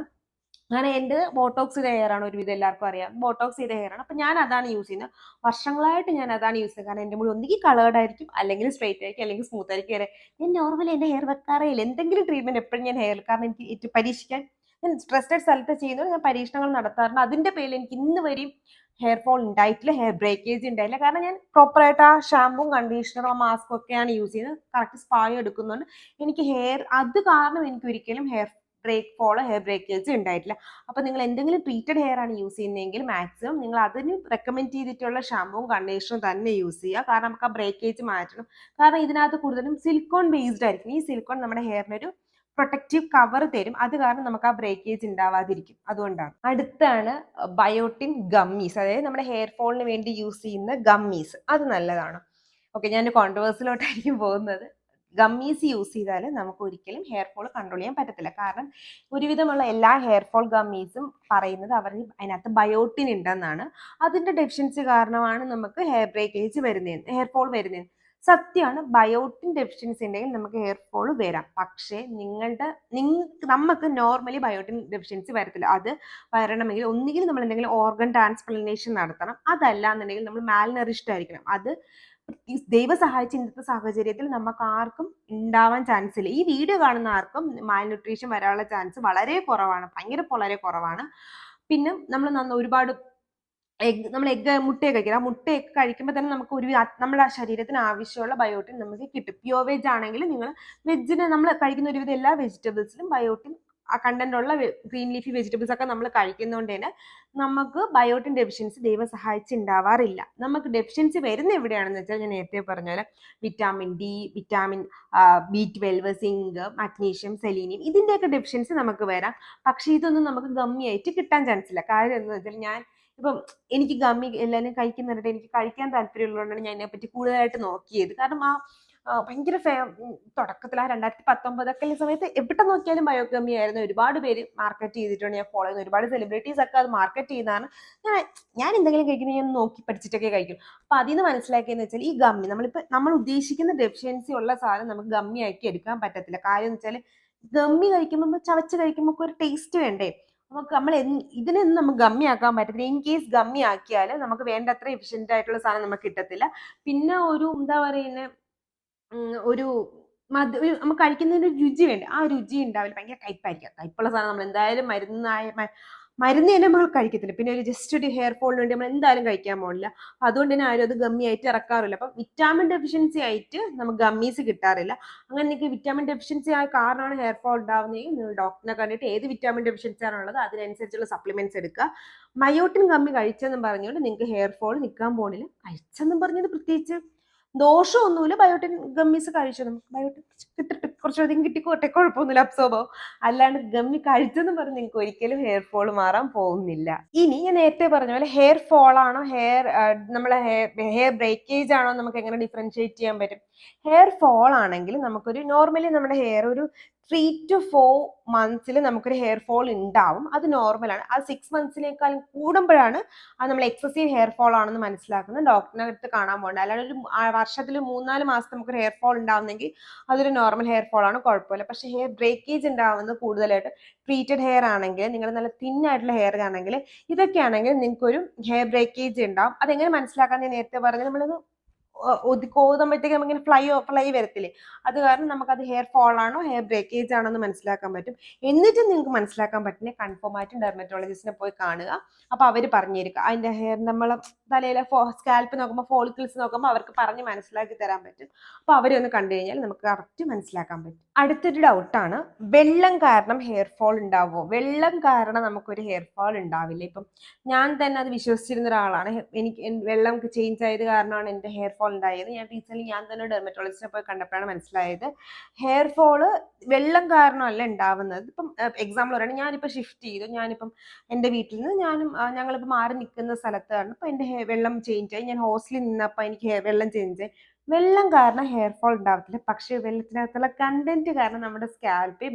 അങ്ങനെ എൻ്റെ ബോട്ടോക്സ് ചെയ്ത ഹെയർ ആണ്, ഒരുവിധം എല്ലാവർക്കും അറിയാം, ബോട്ടോക്സ് ചെയ്ത ഹെയർ ആണ്. അപ്പം ഞാൻ അതാണ് യൂസ് ചെയ്യുന്നത്. വർഷങ്ങളായിട്ട് ഞാൻ അതാണ് യൂസ് ചെയ്യുന്നത്. കാരണം എൻ്റെ മുടി ഒന്നുകിൽ കളേർഡ് ആയിരിക്കും, അല്ലെങ്കിൽ സ്ട്രൈറ്റ് ആയിരിക്കും, അല്ലെങ്കിൽ സ്മൂത്ത് ആയിരിക്കും. ഞാൻ നോർമലി എൻ്റെ ഹെയർ വെക്കാറേ ഇല്ല. എന്തെങ്കിലും ട്രീറ്റ്മെന്റ് എപ്പോഴും ഞാൻ ഹെയർ, കാരണം എനിക്ക് പരീക്ഷിക്കാൻ, ഞാൻ സ്ട്രെസ്ഡ് സ്ഥലത്ത് ചെയ്യുന്നത്, ഞാൻ പരീക്ഷണങ്ങൾ നടത്താറുണ്ട്. അതിന്റെ പേരിൽ എനിക്ക് ഇന്ന് വരെയും ഹെയർ ഫോൾ ഉണ്ടായിട്ടില്ല, ഹെയർ ബ്രേക്കേജ് ഉണ്ടായില്ല. കാരണം ഞാൻ പ്രോപ്പറായിട്ട് ആ ഷാമ്പും കണ്ടീഷണറും ആ മാസ്കും ഒക്കെയാണ് യൂസ് ചെയ്യുന്നത്. കറക്റ്റ് സ്പായും എടുക്കുന്നുണ്ട്. എനിക്ക് അത് കാരണം എനിക്ക് ഒരിക്കലും ഹെയർ ഹെയർ ബ്രേക്കേജ് ഉണ്ടായിട്ടില്ല. അപ്പൊ നിങ്ങൾ എന്തെങ്കിലും ട്രീറ്റഡ് ഹെയർ ആണ് യൂസ് ചെയ്യുന്നതെങ്കിൽ മാക്സിമം നിങ്ങൾ അതിന് റെക്കമെൻഡ് ചെയ്തിട്ടുള്ള ഷാമ്പുവും കണ്ടീഷണറും തന്നെ യൂസ് ചെയ്യുക. കാരണം നമുക്ക് ആ ബ്രേക്കേജ് മാറ്റണം. കാരണം ഇതിനകത്ത് കൂടുതലും സിലിക്കോൺ ബേസ്ഡ് ആയിരിക്കും. ഈ സിലിക്കോൺ നമ്മുടെ ഹെയറിനൊരു പ്രൊട്ടക്റ്റീവ് കവർ തരും. അത് കാരണം നമുക്ക് ആ ബ്രേക്കേജ് ഉണ്ടാവാതിരിക്കും. അതുകൊണ്ടാണ്. അടുത്താണ് ബയോട്ടിൻ ഗമ്മീസ്, അതായത് നമ്മുടെ ഹെയർ ഫോളിന് വേണ്ടി യൂസ് ചെയ്യുന്ന ഗമ്മീസ്. അത് നല്ലതാണ്. ഓക്കെ, ഞാൻ കോൺട്രവേഴ്സിലോട്ടായിരിക്കും പോകുന്നത്. ഗമ്മീസ് യൂസ് ചെയ്താൽ നമുക്ക് ഒരിക്കലും ഹെയർ ഫോൾ കൺട്രോൾ ചെയ്യാൻ പറ്റത്തില്ല. കാരണം ഒരുവിധമുള്ള എല്ലാ ഹെയർ ഫോൾ ഗമ്മീസും പറയുന്നത് അവർ അതിനകത്ത് ബയോട്ടിൻ ഉണ്ടെന്നാണ്. അതിന്റെ ഡെഫിഷ്യൻസി കാരണമാണ് നമുക്ക് ഹെയർ ഫോൾ വരുന്നത്. സത്യമാണ്, ബയോട്ടിൻ ഡെഫിഷ്യൻസി ഉണ്ടെങ്കിൽ നമുക്ക് ഹെയർ ഫോൾ വരാം. പക്ഷേ നമുക്ക് നോർമലി ബയോട്ടിൻ ഡെഫിഷ്യൻസി വരത്തില്ല. അത് വരണമെങ്കിൽ ഒന്നുകിൽ നമ്മൾ എന്തെങ്കിലും ഓർഗൻ ട്രാൻസ്പ്ലാന്റേഷൻ നടത്തണം, അതല്ല എന്നുണ്ടെങ്കിൽ നമ്മൾ മാൽനറിഷ്ഡ് ആയിരിക്കണം. അത് ദൈവം സഹായിച്ച ഇന്നത്തെ സാഹചര്യത്തിൽ നമുക്ക് ആർക്കും ഉണ്ടാവാൻ ചാൻസ് ഇല്ല. ഈ വീഡിയോ കാണുന്ന ആർക്കും മാൽന്യൂട്രീഷൻ വരാനുള്ള ചാൻസ് വളരെ കുറവാണ്, വളരെ കുറവാണ്. പിന്നെ നമ്മൾ ഒരുപാട് മുട്ടയൊക്കെ കഴിക്കുക. ആ മുട്ടയൊക്കെ കഴിക്കുമ്പോൾ തന്നെ നമുക്ക് നമ്മുടെ ശരീരത്തിന് ആവശ്യമുള്ള ബയോട്ടിൻ നമുക്ക് കിട്ടും. പ്യുവർ വെജ് ആണെങ്കിൽ നിങ്ങൾ നമ്മൾ കഴിക്കുന്ന ഒരുവിധം എല്ലാ വെജിറ്റബിൾസിലും ബയോട്ടിൻ കണ്ടന്റ് ഉള്ള ഗ്രീൻ ലീഫി വെജിറ്റബിൾസ് ഒക്കെ നമ്മൾ കഴിക്കുന്നതുകൊണ്ട് തന്നെ നമുക്ക് ബയോട്ടിൻ ഡെഫിഷ്യൻസി ദൈവം സഹായിച്ച് ഉണ്ടാവാറില്ല. നമുക്ക് ഡെഫിഷ്യൻസി വരുന്ന എവിടെയാണെന്ന് വെച്ചാൽ, ഞാൻ നേരത്തെ പറഞ്ഞ പോലെ vitamin D, vitamin B12, zinc, magnesium, selenium, ഇതിന്റെയൊക്കെ ഡെഫിഷ്യൻസി നമുക്ക് വരാം. പക്ഷെ ഇതൊന്നും നമുക്ക് ഗമ്മിയായിട്ട് കിട്ടാൻ ചാൻസ് ഇല്ല. കാര്യം എന്ന് വെച്ചാൽ ഇപ്പം എനിക്ക് ഗമ്മി എല്ലാവരും കഴിക്കുന്നുണ്ട്, എനിക്ക് കഴിക്കാൻ താല്പര്യമുള്ളതുകൊണ്ടാണ് ഞാൻ ഇതിനെപ്പറ്റി കൂടുതലായിട്ട് നോക്കിയത്. കാരണം ഭയങ്കര തുടക്കത്തിൽ 2019 സമയത്ത് എവിടെ നോക്കിയാലും ബയോഗമ്മി ആയിരുന്നു. ഒരുപാട് പേര് മാർക്കറ്റ് ചെയ്തിട്ടുണ്ട്, ഞാൻ ഫോളോ ചെയ്യുന്ന ഒരുപാട് സെലിബ്രിറ്റീസ് ഒക്കെ അത് മാർക്കറ്റ് ചെയ്യുന്നതാണ്. ഞാൻ എന്തെങ്കിലും കഴിക്കുന്നത് ഞാൻ നോക്കി പഠിച്ചിട്ടൊക്കെ കഴിക്കും. അപ്പൊ അതിൽ നിന്ന് മനസ്സിലാക്കിയെന്ന് വെച്ചാൽ, ഈ ഗമ്മി നമ്മൾ ഉദ്ദേശിക്കുന്ന ഡെഫിഷ്യൻസി ഉള്ള സാധനം നമുക്ക് ഗമ്മി ആക്കി എടുക്കാൻ പറ്റത്തില്ല. കാര്യം എന്ന് വെച്ചാൽ, ഗമ്മി കഴിക്കുമ്പോൾ ചവച്ച് കഴിക്കുമ്പോൾ ഒരു ടേസ്റ്റ് വേണ്ടേ? ഇതിനൊന്നും നമുക്ക് ഗമ്മി ആക്കാൻ പറ്റത്തില്ല. ഇൻ കേസ് ഗമ്മി ആക്കിയാൽ നമുക്ക് വേണ്ടത്ര എഫിഷ്യന്റ് ആയിട്ടുള്ള സാധനം നമുക്ക് കിട്ടത്തില്ല. പിന്നെ എന്താ പറയുന്നത്, നമുക്ക് കഴിക്കുന്നതിന് ഒരു രുചി വേണ്ട, ആ രുചി ഉണ്ടാവില്ല. ഭയങ്കര കയ്പായിരിക്കും. കയ്പുള്ള സാധനം നമ്മൾ എന്തായാലും മരുന്ന് തന്നെ നമ്മൾ കഴിക്കത്തില്ല. പിന്നെ ജസ്റ്റ് ഒരു ഹെയർ ഫോളിന് വേണ്ടി നമ്മൾ എന്തായാലും കഴിക്കാൻ പോകില്ല. അതുകൊണ്ട് തന്നെ ആരും അത് ഗമ്മി ആയിട്ട് ഇറക്കാറില്ല. അപ്പം വിറ്റാമിൻ ഡെഫിഷ്യൻസി ആയിട്ട് നമുക്ക് ഗമ്മീസ് കിട്ടാറില്ല. അങ്ങനെ നിങ്ങൾക്ക് വിറ്റാമിൻ ഡെഫിഷ്യൻസി ആയ കാരണമാണ് ഹെയർ ഫോൾ ഉണ്ടാവുന്നതെങ്കിൽ നിങ്ങൾ ഡോക്ടറിനെ കണ്ടിട്ട് ഏത് വിറ്റാമിൻ ഡെഫിഷ്യൻസി ആണുള്ളത് അതിനനുസരിച്ചുള്ള സപ്ലിമെന്റ്സ് എടുക്കുക. ബയോട്ടിൻ ഗമ്മി കഴിച്ചെന്നും പറഞ്ഞുകൊണ്ട് നിങ്ങൾക്ക് ഹെയർ ഫോൾ നിൽക്കാൻ പോണില്ല. കഴിച്ചെന്നും പറഞ്ഞത് പ്രത്യേകിച്ച് ദോഷമൊന്നുമില്ല. ബയോട്ടിൻ ഗമ്മീസ് കഴിച്ചു, നമുക്ക് ബയോട്ടിൻ കുറച്ചധികം കിട്ടിക്കോട്ടെ, കുഴപ്പമൊന്നുമില്ല, അബ്സോർബ് ആവും. അല്ലാണ്ട് ഗമ്മി കഴിച്ചെന്ന് പറഞ്ഞ് നിങ്ങൾക്ക് ഒരിക്കലും ഹെയർ ഫോൾ മാറാൻ പോകുന്നില്ല. ഇനി ഞാൻ നേരത്തെ പറഞ്ഞ പോലെ ഹെയർ ഫോൾ ആണോ നമ്മളെ ഹെയർ ബ്രേക്കേജ് ആണോ നമുക്ക് എങ്ങനെ ഡിഫറൻഷിയേറ്റ് ചെയ്യാൻ പറ്റും? ഹെയർ ഫോൾ ആണെങ്കിൽ നമുക്കൊരു നോർമലി നമ്മുടെ ഹെയർ ഒരു 3 to 4 months നമുക്കൊരു ഹെയർ ഫോൾ ഉണ്ടാവും. അത് നോർമലാണ്. അത് 6 monthsനേക്കാളും കൂടുമ്പോഴാണ് അത് നമ്മൾ എക്സസീവ് ഹെയർ ഫോൾ ആണെന്ന് മനസ്സിലാക്കുന്നത്. ഡോക്ടറിനെ അടുത്ത് കാണാൻ പോകണ്ട. അല്ലാണ്ട് ഒരു വർഷത്തിൽ 3-4 മാസം നമുക്കൊരു ഹെയർ ഫോൾ ഉണ്ടാവുന്നെങ്കിൽ അതൊരു നോർമൽ ഹെയർ ഫോൾ ആണ്, കുഴപ്പമില്ല. പക്ഷെ ഹെയർ ബ്രേക്കേജ് ഉണ്ടാവുന്നത് കൂടുതലായിട്ട് ട്രീറ്റഡ് ഹെയർ ആണെങ്കിൽ, നിങ്ങൾ നല്ല തിൻ ആയിട്ടുള്ള ഹെയർ ആണെങ്കിൽ, ഇതൊക്കെ ആണെങ്കിൽ നിങ്ങൾക്കൊരു ഹെയർ ബ്രേക്കേജ് ഉണ്ടാവും. അതെങ്ങനെ മനസ്സിലാക്കാൻ ഞാൻ നേരത്തെ പറഞ്ഞത്, നമ്മളത് കോതുമ്പോഴത്തേക്ക് നമുക്കിങ്ങനെ ഫ്ലൈ വരത്തില്ലേ, അത് കാരണം നമുക്കത് ഹെയർ ഫോൾ ആണോ ഹെയർ ബ്രേക്കേജ് ആണോ എന്ന് മനസ്സിലാക്കാൻ പറ്റും. എന്നിട്ട് നിങ്ങൾക്ക് മനസ്സിലാക്കാൻ പറ്റുന്ന കൺഫേം ആയിട്ട് ഡെർമറ്റോളജിസ്റ്റിനെ പോയി കാണുക. അപ്പൊ അവര് പറഞ്ഞു തരിക അതിന്റെ ഹെയർ തലയിലെ സ്കാൽപ്പ് നോക്കുമ്പോൾ ഫോളിക്കിൾസ് നോക്കുമ്പോൾ അവർക്ക് പറഞ്ഞ് മനസ്സിലാക്കി തരാൻ പറ്റും. അപ്പോൾ അവരെ ഒന്ന് കണ്ടു കഴിഞ്ഞാൽ നമുക്ക് കറക്റ്റ് മനസ്സിലാക്കാൻ പറ്റും. അടുത്തൊരു ഡൗട്ടാണ്, വെള്ളം കാരണം ഹെയർ ഫോൾ ഉണ്ടാവുമോ? വെള്ളം കാരണം നമുക്കൊരു ഹെയർ ഫോൾ ഉണ്ടാവില്ല. ഇപ്പം ഞാൻ തന്നെ അത് വിശ്വസിച്ചിരുന്ന ഒരാളാണ്. എനിക്ക് വെള്ളം ചേഞ്ച് ആയത് കാരണമാണ് എൻ്റെ ഹെയർ ഫോൾ ഉണ്ടായത്. ഞാൻ തന്നെ ഡെർമറ്റോളജിസ്റ്റിനെ പോയി കണ്ടപ്പോഴാണ് മനസ്സിലായത് ഹെയർ ഫോള് വെള്ളം കാരണമല്ല ഉണ്ടാവുന്നത്. ഇപ്പം എക്സാമ്പിൾ പറയുകയാണെങ്കിൽ ഞാനിപ്പോൾ ഷിഫ്റ്റ് ചെയ്തു, ഞാനിപ്പം എൻ്റെ വീട്ടിൽ നിന്ന് ഞങ്ങളിപ്പോൾ മാറി നിൽക്കുന്ന സ്ഥലത്താണ് ഇപ്പോൾ എൻ്റെ വെള്ളം ചേഞ്ച് ആയി. ഞാൻ ഹോസ്റ്റലിൽ നിന്നപ്പോൾ എനിക്ക് വെള്ളം ചേഞ്ച് ആയി. വെള്ളം കാരണം ഹെയർ ഫോൾ ഉണ്ടാവത്തില്ല, പക്ഷേ വെള്ളത്തിനകത്തുള്ള കണ്ടന്റ് കാരണം നമ്മുടെ സ്കാൽപ്പിൽ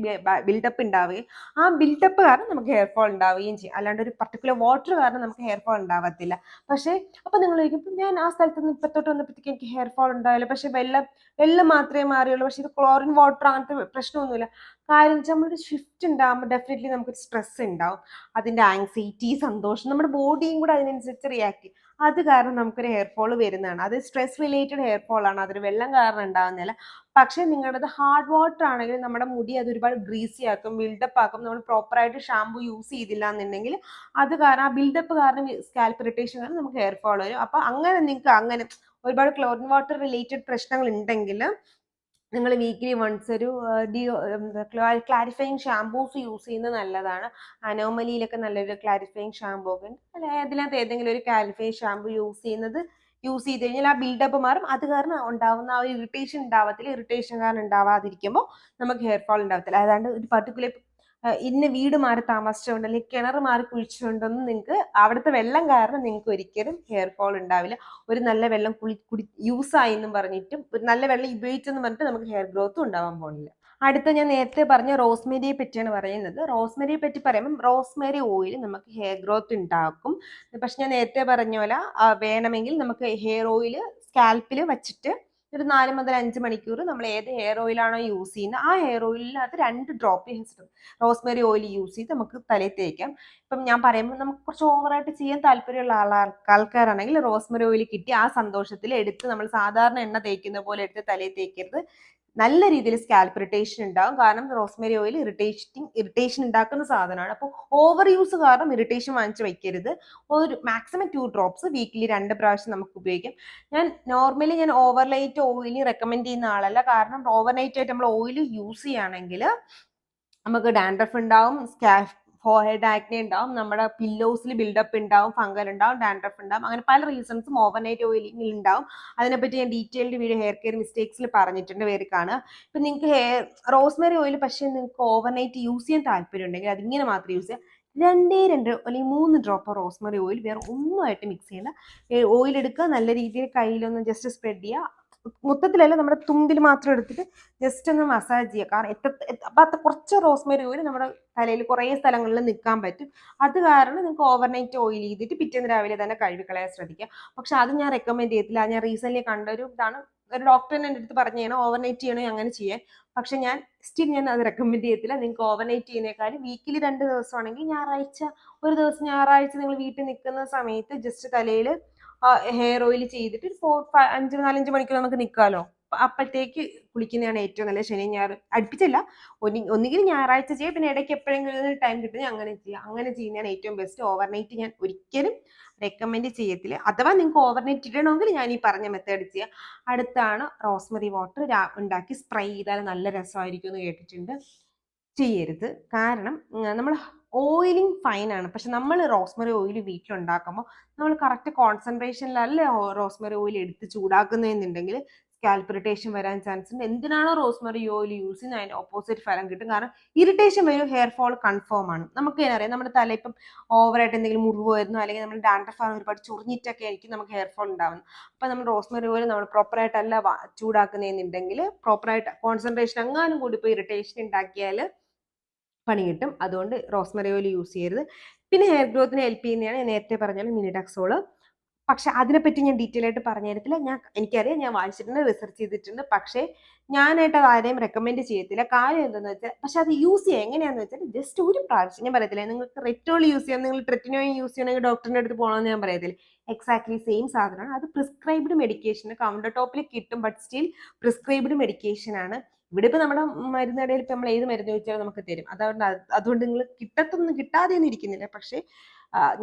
ബിൽഡപ്പ് ഉണ്ടാവുകയും ആ ബിൽഡപ്പ് കാരണം നമുക്ക് ഹെയർ ഫോൾ ഉണ്ടാവുകയും ചെയ്യും. അല്ലാണ്ട് ഒരു പർട്ടിക്കുലർ വാട്ടർ കാരണം നമുക്ക് ഹെയർ ഫോൾ ഉണ്ടാവത്തില്ല. പക്ഷേ അപ്പോൾ നിങ്ങൾ ചോദിക്കും, ഞാൻ ആ സ്ഥലത്ത് നിന്ന് ഇപ്പത്തോട്ട് വന്നപ്പോഴത്തേക്ക് എനിക്ക് ഹെയർ ഫോൾ ഉണ്ടാവില്ല, പക്ഷേ വെള്ളം മാത്രമേ മാറിയുള്ളൂ, പക്ഷേ ഇത് ക്ലോറിൻ വാട്ടർ അങ്ങനത്തെ പ്രശ്നമൊന്നുമില്ല. കാര്യം വെച്ചാൽ നമ്മളൊരു ഷിഫ്റ്റ് ഉണ്ടാകുമ്പോൾ ഡെഫിനറ്റ്ലി നമുക്കൊരു സ്ട്രെസ് ഉണ്ടാവും. അതിൻ്റെ ആങ്സൈറ്റി, സന്തോഷം, നമ്മുടെ ബോഡിയും കൂടെ അതിനനുസരിച്ച് റിയാക്ട് ചെയ്യും. അത് കാരണം നമുക്കൊരു ഹെയർ ഫോൾ വരുന്നതാണ്. അത് സ്ട്രെസ് റിലേറ്റഡ് ഹെയർ ഫോൾ ആണ്, അതൊരു വെള്ളം കാരണം ഉണ്ടാകുന്നില്ല. പക്ഷേ നിങ്ങളുടേത് ഹാർഡ് വാട്ടർ ആണെങ്കിൽ നമ്മുടെ മുടി അത് ഒരുപാട് ഗ്രീസി ആക്കും, ബിൽഡപ്പ് ആക്കും. നമ്മൾ പ്രോപ്പറായിട്ട് ഷാമ്പു യൂസ് ചെയ്തില്ല എന്നുണ്ടെങ്കിൽ അത് കാരണം ആ ബിൽഡപ്പ് കാരണം സ്കാൽപ്പ് ഇറിറ്റേഷൻ കാരണം നമുക്ക് ഹെയർ ഫോൾ വരും. അപ്പോൾ അങ്ങനെ നിങ്ങൾക്ക് അങ്ങനെ ഒരുപാട് ക്ലോറിൻ വാട്ടർ റിലേറ്റഡ് പ്രശ്നങ്ങൾ ഉണ്ടെങ്കിൽ നിങ്ങൾ വീക്ക്ലി വൺസ് ഒരു ക്ലാരിഫയിങ് ഷാംപൂസ് യൂസ് ചെയ്യുന്നത് നല്ലതാണ്. അനോമലിയിലൊക്കെ നല്ലൊരു ക്ലാരിഫയിങ് ഷാമ്പൂ ഒക്കെ ഉണ്ട്. അല്ലെ അതിനകത്ത് ഏതെങ്കിലും ഒരു ക്ലാരിഫയിങ് ഷാമ്പൂ യൂസ് ചെയ്ത് കഴിഞ്ഞാൽ ആ ബിൽഡപ്പ് മാറും. അത് കാരണം ഉണ്ടാവുന്ന ആ ഒരു ഇറിറ്റേഷൻ ഉണ്ടാവത്തില്ല. ഇറിറ്റേഷൻ കാരണം ഉണ്ടാവാതിരിക്കുമ്പോൾ നമുക്ക് ഹെയർ ഫോൾ ഉണ്ടാവത്തില്ല. അതാണ്ട് ഒരു പർട്ടിക്കുലർ ഇന്ന വീട് മാറി താമസിച്ചുകൊണ്ട് അല്ലെങ്കിൽ കിണർ മാറി കുഴിച്ചുകൊണ്ടൊന്നും നിങ്ങൾക്ക് അവിടുത്തെ വെള്ളം കാരണം നിങ്ങൾക്ക് ഒരിക്കലും ഹെയർ ഫോൾ ഉണ്ടാവില്ല. ഒരു നല്ല വെള്ളം യൂസ് ആയി എന്നും പറഞ്ഞിട്ടും ഒരു നല്ല വെള്ളം ഉപയോഗിച്ചെന്ന് പറഞ്ഞിട്ട് നമുക്ക് ഹെയർ ഗ്രോത്തും ഉണ്ടാവാൻ പോകുന്നില്ല. അടുത്ത ഞാൻ നേരത്തെ പറഞ്ഞ റോസ്മേരിയെ പറ്റിയാണ് പറയുന്നത്. റോസ്മേരിയെ പറ്റി പറയുമ്പോൾ റോസ്മേരി ഓയിൽ നമുക്ക് ഹെയർ ഗ്രോത്ത് ഉണ്ടാക്കും. പക്ഷെ ഞാൻ നേരത്തെ പറഞ്ഞ പോലെ വേണമെങ്കിൽ നമുക്ക് ഹെയർ ഓയിൽ സ്കാൽപ്പിൽ വെച്ചിട്ട് ഒരു 4 മുതൽ 5 മണിക്കൂർ നമ്മൾ ഏത് ഹെയർ ഓയിലാണോ യൂസ് ചെയ്യുന്നത് ആ ഹെയർ ഓയിലിനകത്ത് 2 ഡ്രോപ്പ് റോസ്മേരി ഓയിൽ യൂസ് ചെയ്ത് നമുക്ക് തലയിൽ തേക്കാം. ഇപ്പം ഞാൻ പറയുമ്പോൾ നമുക്ക് കുറച്ച് ഓവറായിട്ട് ചെയ്യാൻ താല്പര്യമുള്ള ആൾക്കാരാണെങ്കിൽ റോസ്മേരി ഓയിൽ കിട്ടി ആ സന്തോഷത്തിൽ എടുത്ത് നമ്മൾ സാധാരണ എണ്ണ തേക്കുന്ന പോലെ എടുത്ത് തലയിൽ തേക്കരുത്. നല്ല രീതിയിൽ സ്കാൽപ്പ് ഇറിറ്റേഷൻ ഉണ്ടാകും. കാരണം റോസ്മേരി ഓയിൽ ഇറിറ്റേഷൻ ഉണ്ടാക്കുന്ന സാധനമാണ്. അപ്പോൾ ഓവർ യൂസ് കാരണം ഇറിറ്റേഷൻ വാങ്ങിച്ച് വെക്കരുത്. ഒരു മാക്സിമം 2 ഡ്രോപ്സ് വീക്കിലി 2 പ്രാവശ്യം നമുക്ക് ഉപയോഗിക്കാം. ഞാൻ ഓവർനൈറ്റ് ഓയിൽ റെക്കമെൻഡ് ചെയ്യുന്ന ആളല്ല. കാരണം ഓവർനൈറ്റ് ആയിട്ട് നമ്മൾ ഓയിൽ യൂസ് ചെയ്യുകയാണെങ്കിൽ നമുക്ക് ഡാൻഡ്രഫ് ഉണ്ടാവും, ഫോർഹെഡ് ആക്നെ ഉണ്ടാവും, നമ്മുടെ പില്ലോസിൽ ബിൽഡപ്പ് ഉണ്ടാവും, ഫംഗൽ ഉണ്ടാവും, ഡാൻഡ്രഫ് ഉണ്ടാവും. അങ്ങനെ പല റീസൺസും ഓവർനൈറ്റ് ഓയിലിംഗിൽ ഉണ്ടാവും. അതിനെപ്പറ്റി ഞാൻ ഡീറ്റെയിൽഡ് വീഡിയോ ഹെയർ കെയർ മിസ്റ്റേക്സിൽ പറഞ്ഞിട്ടുണ്ട്, വേറെ കാണുക. ഇപ്പം നിങ്ങൾക്ക് റോസ്മേരി ഓയിൽ പക്ഷേ നിങ്ങൾക്ക് ഓവർനൈറ്റ് യൂസ് ചെയ്യാൻ താല്പര്യം ഉണ്ടെങ്കിൽ അതിങ്ങനെ മാത്രം യൂസ് ചെയ്യുക. 2 അല്ലെങ്കിൽ 3 ഡ്രോപ്പ് റോസ്മേരി ഓയിൽ വേറെ ഒന്നുമായിട്ട് മിക്സ് ചെയ്യേണ്ട. ഓയിൽ എടുക്കുക, നല്ല രീതിയിൽ കയ്യിലൊന്ന് ജസ്റ്റ് സ്പ്രെഡ് ചെയ്യുക. മൊത്തത്തിലല്ല, നമ്മുടെ തുമ്പിൽ മാത്രം എടുത്തിട്ട് ജസ്റ്റ് ഒന്ന് മസാജ് ചെയ്യുക. കാരണം അപ്പം കുറച്ച് റോസ്മേരി ഓയിൽ നമ്മുടെ തലയിൽ കുറേ സ്ഥലങ്ങളിൽ നിൽക്കാൻ പറ്റും. അത് കാരണം നിങ്ങൾക്ക് ഓവർനൈറ്റ് ഓയിൽ ചെയ്തിട്ട് പിറ്റേന്ന് രാവിലെ തന്നെ കഴുകിക്കളയാൻ ശ്രദ്ധിക്കുക. പക്ഷെ അത് ഞാൻ റെക്കമെൻഡ് ചെയ്യത്തില്ല. ഞാൻ റീസെന്റ് കണ്ടൊരു ഇതാണ്, ഒരു ഡോക്ടറിനെ എൻ്റെ അടുത്ത് പറഞ്ഞു ചെയ്യണം ഓവർനൈറ്റ് ചെയ്യണോ അങ്ങനെ ചെയ്യാൻ. പക്ഷെ ഞാൻ അത് റെക്കമെൻഡ് ചെയ്യത്തില്ല. നിങ്ങൾക്ക് ഓവർനൈറ്റ് ചെയ്യുന്നേക്കാളും വീക്കിലി 2 ദിവസമാണെങ്കിൽ ഒരു ദിവസം ഞായറാഴ്ച നിങ്ങൾ വീട്ടിൽ നിൽക്കുന്ന സമയത്ത് ജസ്റ്റ് തലയിൽ ഹെയർ ഓയിൽ ചെയ്തിട്ട് 4-5 മണിക്കൂർ നമുക്ക് നിൽക്കാമല്ലോ. അപ്പോഴത്തേക്ക് കുളിക്കുന്നതാണ് ഏറ്റവും നല്ല. ശനി ഞായർ അടുപ്പിച്ചല്ല, ഒന്നുകിൽ ഞായറാഴ്ച ചെയ്യുക, പിന്നെ ഇടയ്ക്ക് എപ്പോഴെങ്കിലും ടൈം കിട്ടുന്നത് അങ്ങനെ ചെയ്യുക. അങ്ങനെ ചെയ്യുന്നതാണ് ഏറ്റവും ബെസ്റ്റ്. ഓവർനൈറ്റ് ഞാൻ ഒരിക്കലും റെക്കമെൻഡ് ചെയ്യത്തില്ല. അഥവാ നിങ്ങൾക്ക് ഓവർനൈറ്റ് ഇടണമെങ്കിൽ ഞാൻ ഈ പറഞ്ഞ മെത്തേഡ് ചെയ്യുക. അടുത്താണ് റോസ്മറി വാട്ടർ ഉണ്ടാക്കി സ്പ്രേ ചെയ്താൽ നല്ല രസമായിരിക്കും എന്ന് കേട്ടിട്ടുണ്ട്. ചെയ്യരുത്. കാരണം നമ്മൾ ഓയിലിംഗ് ഫൈനാണ്, പക്ഷെ നമ്മൾ റോസ്മറി ഓയിൽ വീട്ടിലുണ്ടാക്കുമ്പോൾ നമ്മൾ കറക്റ്റ് കോൺസെൻട്രേഷനിലല്ലേ റോസ്മറി ഓയിൽ എടുത്ത് ചൂടാക്കുന്നതെന്നുണ്ടെങ്കിൽ സ്കാൽപ്പ് ഇറിറ്റേഷൻ വരാൻ ചാൻസ് ഉണ്ട്. എന്തിനാണോ റോസ്മറി ഓയിൽ യൂസ് ചെയ്യുന്നത് അതിൻ്റെ ഓപ്പോസിറ്റ് ഫലം കിട്ടും. കാരണം ഇറിറ്റേഷൻ വരും, ഹെയർ ഫോൾ കൺഫേം ആണ്. നമുക്ക് അറിയാം, നമ്മുടെ തല ഇപ്പം ഓവറായിട്ട് എന്തെങ്കിലും മുറിവ് വരുന്നു, അല്ലെങ്കിൽ നമ്മൾ ഡാൻഡ്രഫ് ഒരുപാട് ചൊറിഞ്ഞിട്ടൊക്കെ ആയിരിക്കും നമുക്ക് ഹെയർ ഫോൾ ഉണ്ടാവുന്നത്. അപ്പം നമ്മൾ റോസ്മറി ഓയിൽ നമ്മൾ പ്രോപ്പറായിട്ടല്ല ചൂടാക്കുന്നതെന്നുണ്ടെങ്കിൽ പ്രോപ്പറായിട്ട് കോൺസെൻട്രേഷൻ എങ്ങാനും കൂടി ഇപ്പോൾ ഇറിറ്റേഷൻ ഉണ്ടാക്കിയാൽ പണി കിട്ടും. അതുകൊണ്ട് റോസ്മറി ഓയിൽ യൂസ് ചെയ്യരുത്. പിന്നെ ഹെയർ ഗ്രോത്തിന് ഹെൽപ്പ് ചെയ്യുന്നതാണ് ഞാൻ നേരത്തെ പറഞ്ഞാൽ മിനിഡക്സോള്. പക്ഷെ അതിനെപ്പറ്റി ഞാൻ ഡീറ്റെയിൽ ആയിട്ട് പറഞ്ഞു തരത്തില്ല. എനിക്കറിയാം, ഞാൻ വായിച്ചിട്ടുണ്ട്, റിസർച്ച് ചെയ്തിട്ടുണ്ട്. പക്ഷേ ഞാനായിട്ട് അത് ആരെയും റെക്കമെൻഡ് ചെയ്യത്തില്ല. കാര്യം എന്താണെന്ന് വെച്ചാൽ, പക്ഷെ അത് യൂസ് ചെയ്യുക എങ്ങനെയാണെന്ന് വെച്ചാൽ ജസ്റ്റ് ഒരു പ്രാവശ്യം. ഞാൻ പറയത്തില്ല നിങ്ങൾക്ക് റെറ്റോൾ യൂസ് ചെയ്യാൻ, നിങ്ങൾ ട്രെറ്റിനോയിൻ യൂസ് ചെയ്യണമെങ്കിൽ ഡോക്ടറിൻ്റെ അടുത്ത് പോകണമെന്ന് ഞാൻ പറയത്തില്ല. എക്സാക്ട്ലി സെയിം സാധനമാണ്. അത് പ്രിസ്ക്രൈബ്ഡ് മെഡിക്കേഷൻ കൗണ്ടർ ടോപ്പിൽ കിട്ടും, ബട്ട് സ്റ്റിൽ പ്രിസ്ക്രൈബ്ഡ് മെഡിക്കേഷൻ ആണ്. ഇവിടെ ഇപ്പൊ നമ്മുടെ മരുന്നടയിൽ ഇപ്പൊ നമ്മൾ ഏത് മരുന്ന് ചോദിച്ചാലും നമുക്ക് തരും. അതുകൊണ്ട് നിങ്ങൾ കിട്ടാതെയൊന്നും ഇരിക്കുന്നില്ല. പക്ഷെ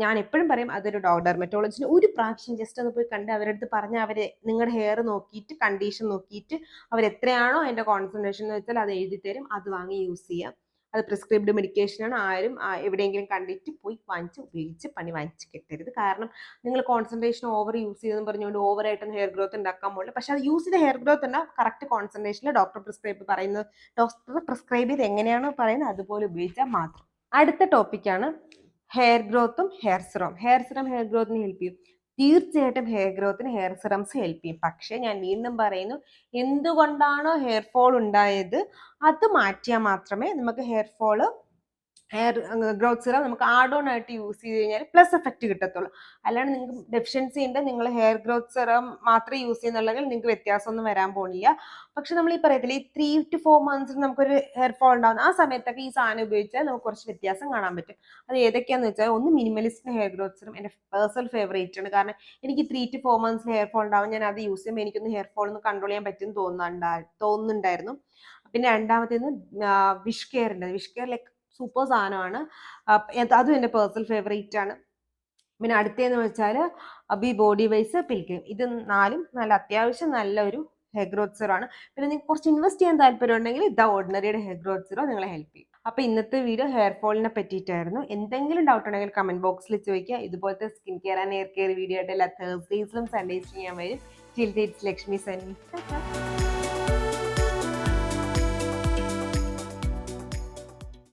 ഞാൻ എപ്പോഴും പറയും അതൊരു ഡെർമറ്റോളജിന് ഒരു പ്രാവശ്യം ജസ്റ്റ് ഒന്ന് പോയി കണ്ട് അവരുടെ അടുത്ത് പറഞ്ഞ് അവരെ നിങ്ങളുടെ ഹെയർ നോക്കിയിട്ട് കണ്ടീഷൻ നോക്കിയിട്ട് അവർ എത്രയാണോ അതിൻ്റെ കോൺസെൻട്രേഷൻ എന്ന് വെച്ചാൽ അത് എഴുതി തരും, അത് വാങ്ങി യൂസ് ചെയ്യാം. അത് പ്രിസ്ക്രിപ്ഡ് മെഡിക്കേഷനാണ്. ആരും എവിടെയെങ്കിലും കണ്ടിട്ട് പോയി വാങ്ങിച്ച് ഉപയോഗിച്ച് പണി വാങ്ങിച്ച് കിട്ടരുത്. കാരണം നിങ്ങൾ കോൺസെൻട്രേഷൻ ഓവർ യൂസ് ചെയ്തെന്ന് പറഞ്ഞുകൊണ്ട് ഓവറായിട്ടൊന്നും ഹെയർ ഗ്രോത്ത് ഉണ്ടാക്കാൻ പോകില്ല. പക്ഷെ അത് യൂസ് ചെയ്ത ഹെയർ ഗ്രോത്ത് ഉണ്ടാവും കറക്റ്റ് കോൺസെൻട്രേഷനിൽ ഡോക്ടർ പ്രിസ്ക്രൈബ് ചെയ്ത് എങ്ങനെയാണോ പറയുന്നത് അതുപോലെ ഉപയോഗിച്ചാൽ മാത്രം. അടുത്ത ടോപ്പിക്കാണ് ഹെയർ ഗ്രോത്തും hair serum. Hair serum hair ഗ്രോത്തിന് ഹെൽപ്പ് ചെയ്യും. തീർച്ചയായിട്ടും ഹെയർ ഗ്രോത്തിന് ഹെയർ സിറംസ് ഹെൽപ്പ് ചെയ്യും. പക്ഷെ ഞാൻ വീണ്ടും പറയുന്നു, എന്തുകൊണ്ടാണോ ഹെയർ ഫോൾ ഉണ്ടായത് അത് മാറ്റിയാൽ മാത്രമേ നമുക്ക് ഹെയർ ഗ്രോത്ത് സിറം നമുക്ക് ആഡ് ഓൺ ആയിട്ട് യൂസ് ചെയ്ത് കഴിഞ്ഞാൽ പ്ലസ് എഫക്റ്റ് കിട്ടത്തുള്ളൂ. അല്ലാണ്ട് നിങ്ങൾക്ക് ഡെഫിഷ്യൻസി ഉണ്ട്, നിങ്ങൾ ഹെയർ ഗ്രോത്ത് സിറം മാത്രമേ യൂസ് ചെയ്യുന്നുണ്ടെങ്കിൽ നിങ്ങൾക്ക് വ്യത്യാസമൊന്നും വരാൻ പോകുന്നില്ല. പക്ഷെ നമ്മൾ ഈ പറയത്തില്ല, ഈ 3 to 4 months നമുക്കൊരു ഹെയർ ഫോൾ ഉണ്ടാകുന്ന ആ സമയത്തൊക്കെ ഈ സാധനം ഉപയോഗിച്ചാൽ നമുക്ക് കുറച്ച് വ്യത്യാസം കാണാൻ പറ്റും. അത് ഏതൊക്കെയാന്ന് വെച്ചാൽ, ഒന്ന് മിനിമലിസ്റ്റ് ഹെയർ ഗ്രോത്ത് സിറം എൻ്റെ പേഴ്സണൽ ഫേവറേറ്റ് ആണ്. കാരണം എനിക്ക് 3 to 4 months ഹെയർ ഫോൾ ഉണ്ടാവും, ഞാൻ അത് യൂസ് ചെയ്യുമ്പോൾ എനിക്കൊന്ന് ഹെയർ ഫോൾ ഒന്ന് കൺട്രോൾ ചെയ്യാൻ പറ്റും തോന്നുന്നുണ്ടായിരുന്നു. പിന്നെ രണ്ടാമത്തേന്ന് വിഷ് കെയർ ഉണ്ട്. വിഷ് കെയർ ലൈക്ക് സൂപ്പർ സാധനമാണ്, അതും എൻ്റെ പേഴ്സണൽ ഫേവറേറ്റ് ആണ്. പിന്നെ അടുത്തതെന്ന് വെച്ചാൽ ബി ബോഡി വൈസ് പിൽഗ്രിം. ഇത് 4ഉം നല്ല അത്യാവശ്യം നല്ലൊരു ഹെയർ ഗ്രോത്ത് സിറം ആണ്. പിന്നെ നിങ്ങൾക്ക് കുറച്ച് ഇൻവെസ്റ്റ് ചെയ്യാൻ താല്പര്യം ഉണ്ടെങ്കിൽ ദ ഓർഡിനറിയുടെ ഹെയർ ഗ്രോത്ത് സിറം നിങ്ങളെ ഹെൽപ്പ് ചെയ്യും. അപ്പോൾ ഇന്നത്തെ വീഡിയോ ഹെയർ ഫോളിനെ പറ്റിയിട്ടായിരുന്നു. എന്തെങ്കിലും ഡൗട്ട് ഉണ്ടെങ്കിൽ കമന്റ് ബോക്സിൽ ചോദിക്കുക. ഇതുപോലത്തെ skin care and hair care video ആയിട്ട് എല്ലാ തേഴ്സ്ഡേയ്സിലും സൺഡേയ്സിലും ഞാൻ വരും. Till it's Lakshmi signing.